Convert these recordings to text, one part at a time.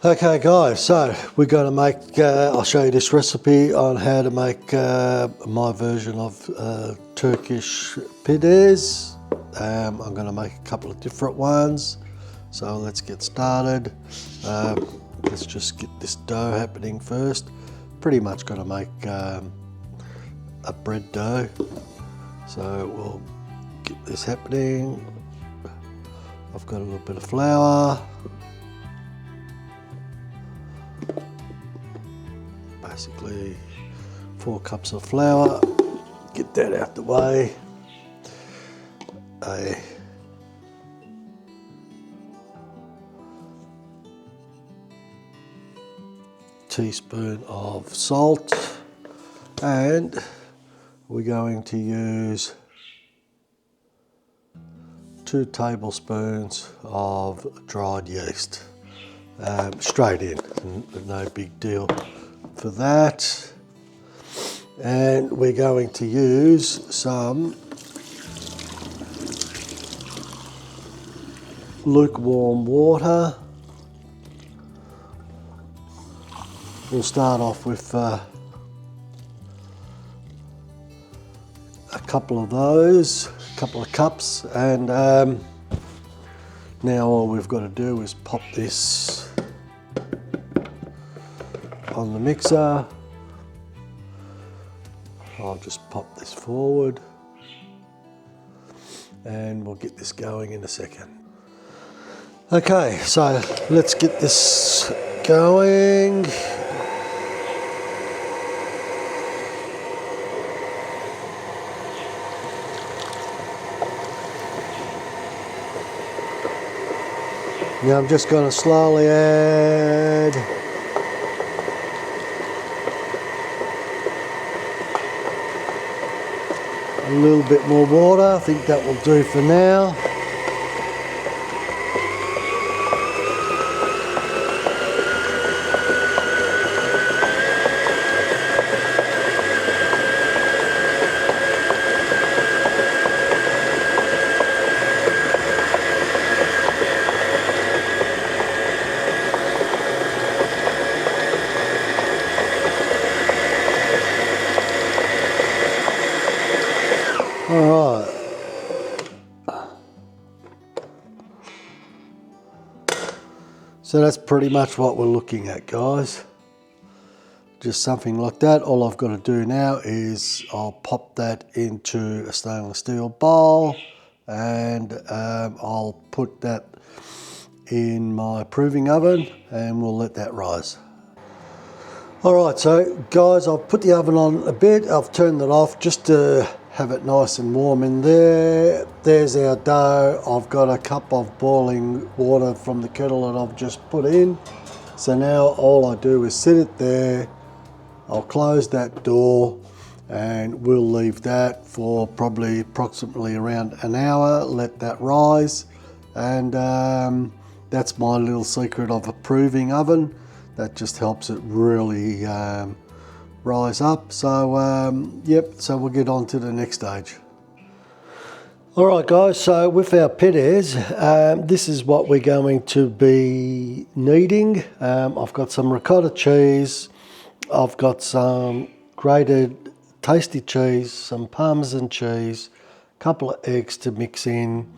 Okay guys, so we're going to make, I'll show you this recipe on how to make my version of Turkish pides. I'm going to make a couple of different ones, so let's get started. Let's just get this dough happening first. Pretty much going to make a bread dough, so we'll get this happening. I've got a little bit of flour. Basically 4 cups of flour, get that out the way. A teaspoon of salt, and we're going to use 2 tablespoons of dried yeast, straight in, no big deal for that. And we're going to use some lukewarm water. We'll start off with a couple of those, a couple of cups, and now all we've got to do is pop this on the mixer. I'll just pop this forward and we'll get this going in a second. Okay, so let's get this going. Now I'm just going to slowly add a little bit more water. I think that will do for now. All right. So that's pretty much what we're looking at, guys. Just something like that. All I've got to do now is I'll pop that into a stainless steel bowl, and I'll put that in my proving oven and we'll let that rise. Alright, so guys, I've put the oven on a bit. I've turned it off just to have it nice and warm in there. There's our dough. I've got a cup of boiling water from the kettle that I've just put in. So now all I do is sit it there. I'll close that door and we'll leave that for probably approximately around an hour. Let that rise, and that's my little secret of a proving oven. That just helps it really rise up. So yep, so we'll get on to the next stage. Alright guys, so with our pides, this is what we're going to be needing. I've got some ricotta cheese, I've got some grated tasty cheese, some Parmesan cheese, a couple of eggs to mix in,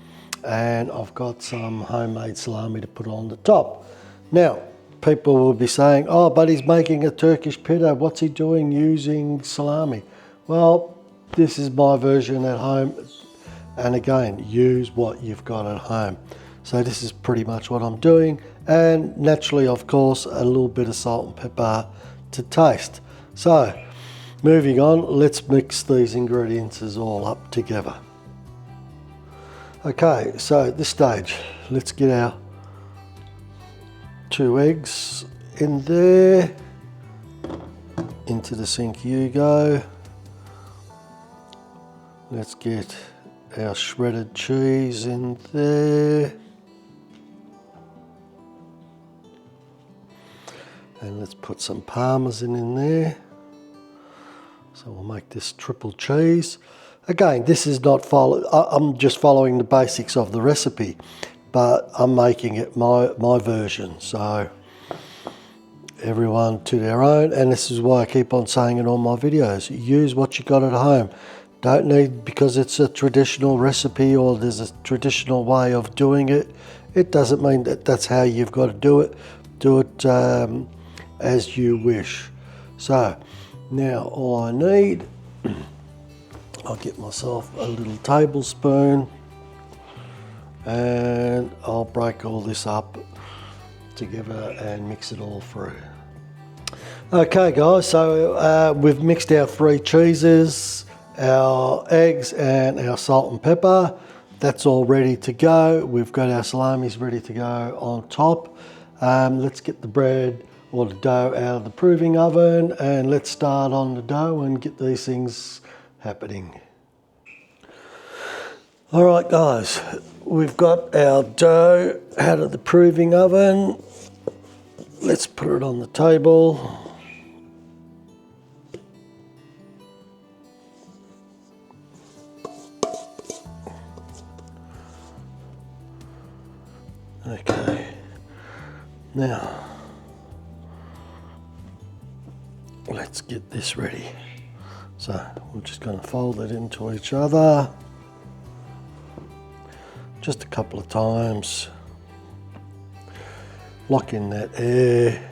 and I've got some homemade salami to put on the top. Now, people will be saying, oh, but he's making a Turkish pita. What's he doing using salami? Well, this is my version at home. And again, use what you've got at home. So this is pretty much what I'm doing. And naturally, of course, a little bit of salt and pepper to taste. So moving on, let's mix these ingredients all up together. Okay, so at this stage, let's get our 2 eggs in there. Into the sink you go. Let's get our shredded cheese in there. And let's put some Parmesan in there. So we'll make this triple cheese. Again, this is not I'm just following the basics of the recipe, but I'm making it my version. So everyone to their own, and this is why I keep on saying in all my videos, use what you got at home. Don't need, because it's a traditional recipe or there's a traditional way of doing it, it doesn't mean that that's how you've got to do it. Do it as you wish. So now all I need, I'll get myself a little tablespoon and I'll break all this up together and mix it all through. Okay guys, so we've mixed our 3 cheeses, our eggs and our salt and pepper. That's all ready to go. We've got our salamis ready to go on top. Let's get the bread or the dough out of the proving oven and let's start on the dough and get these things happening. All right guys, we've got our dough out of the proving oven. Let's put it on the table. Okay, now let's get this ready. So we're just going to fold it into each other just a couple of times. Lock in that air.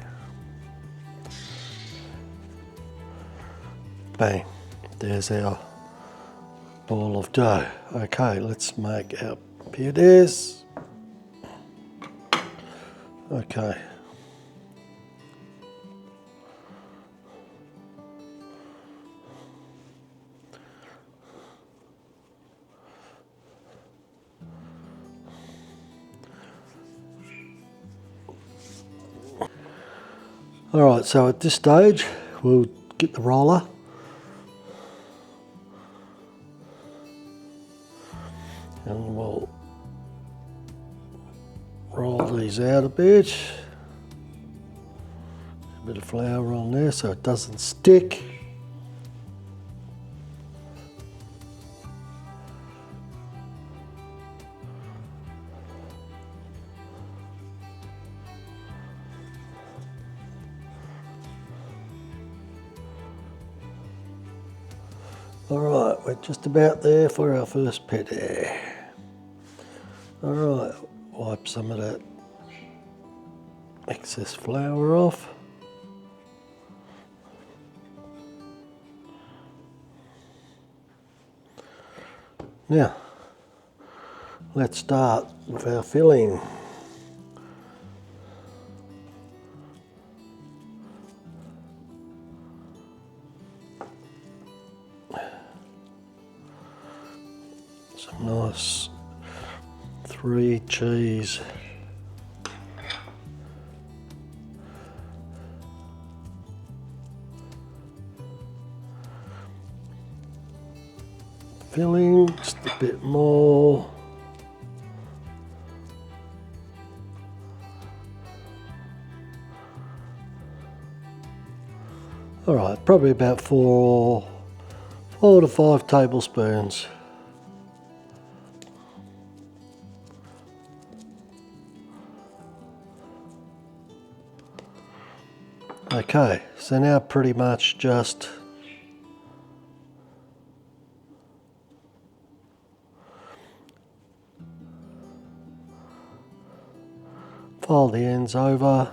Bang, there's our ball of dough. Okay, let's make our pides. Okay. All right, so at this stage, we'll get the roller. And we'll roll these out a bit. A bit of flour on there so it doesn't stick. All right, we're just about there for our first pide. All right, wipe some of that excess flour off. Now, let's start with our filling. Some nice 3 cheese. Filling, just a bit more. All right, probably about 4 to 5 tablespoons. Okay, so now pretty much just fold the ends over.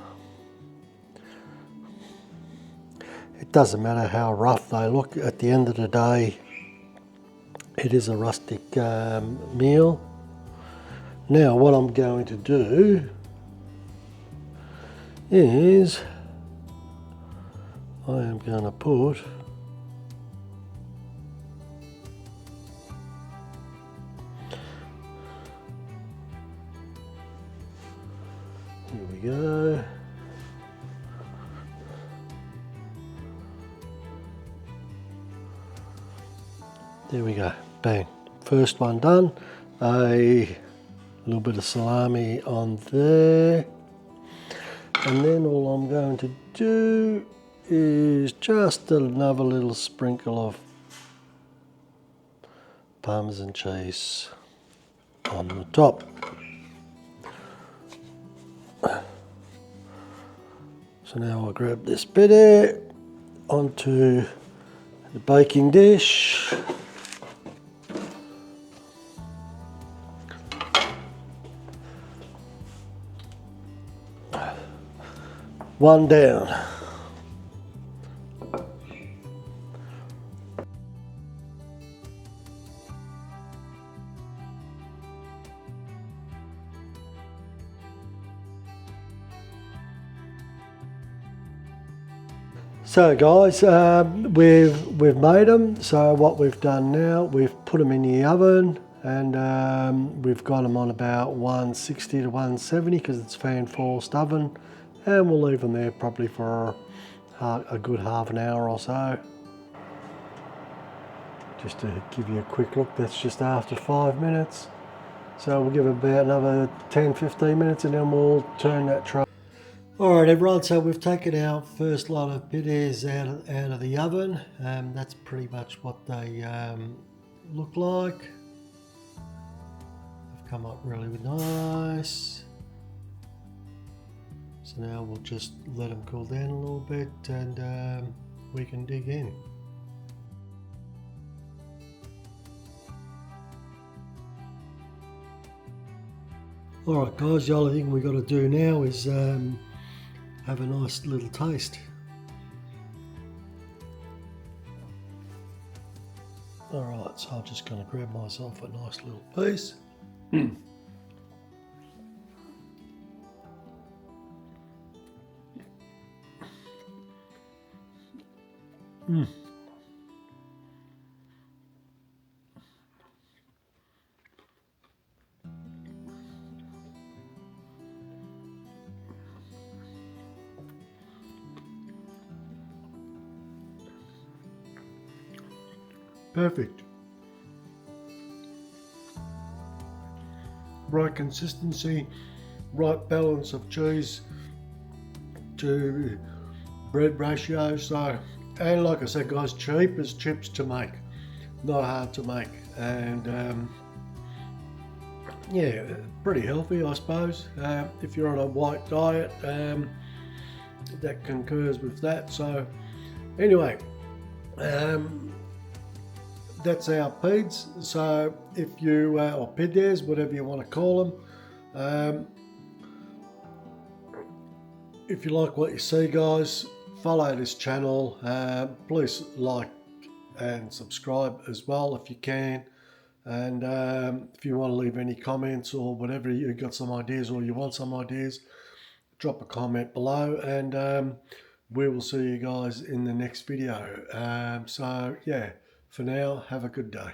It doesn't matter how rough they look, at the end of the day it is a rustic meal. Now what I'm going to do is I am going to put here we go. There we go, bang. First one done. A little bit of salami on there. And then all I'm going to do is just another little sprinkle of Parmesan cheese on the top. So So now I'll grab this bit here onto the baking dish. One down. So guys, we've made them. So what we've done now, we've put them in the oven, and we've got them on about 160 to 170 because it's fan forced oven, and we'll leave them there probably for a good half an hour or so. Just to give you a quick look, that's just after 5 minutes. So we'll give it about another 10-15 minutes and then we'll turn that tray. Alright everyone, so we've taken our first lot of pides out of the oven. That's pretty much what they look like. They've come up really nice. So now we'll just let them cool down a little bit and we can dig in. Alright guys, the only thing we've got to do now is have a nice little taste. Alright, so I'm just going to grab myself a nice little piece. Perfect. Right consistency, right balance of cheese to bread ratio. So, and like I said guys, cheap as chips to make, not hard to make, and yeah, pretty healthy I suppose. If you're on a white diet, that concurs with that. So anyway, that's our pides. So if you, or pides, whatever you want to call them, if you like what you see guys, follow this channel. Please like and subscribe as well if you can. And if you want to leave any comments or whatever, you've got some ideas or you want some ideas, drop a comment below, and we will see you guys in the next video. So yeah, for now, have a good day.